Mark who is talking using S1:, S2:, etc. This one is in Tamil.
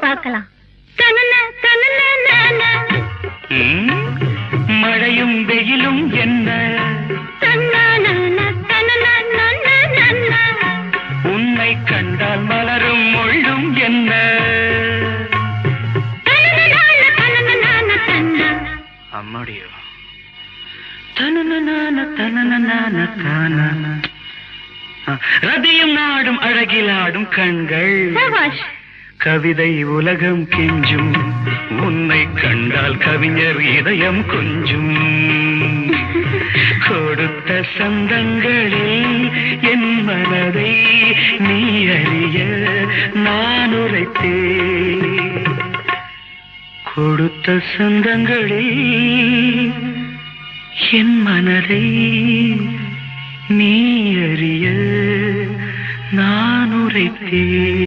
S1: பார்க்கலாம்.
S2: மழையும் வெயிலும் என்ன, உன்னை கண்டால் மலரும் முள்ளும் என்ன, அம்மாடியோ ரதியும் நாடும் அழகிலாடும் கண்கள், கவிதை உலகம் கெஞ்சும், உன்னை கண்டால் கவிஞர் இதயம் கொஞ்சும். கொடுத்த சந்தங்களில் என் மனதை நீ அறிய நான் உரைத்தேன். கொடுத்த சந்தங்களில் என் மனதை நீ அறிய நான் உரைத்தேன்.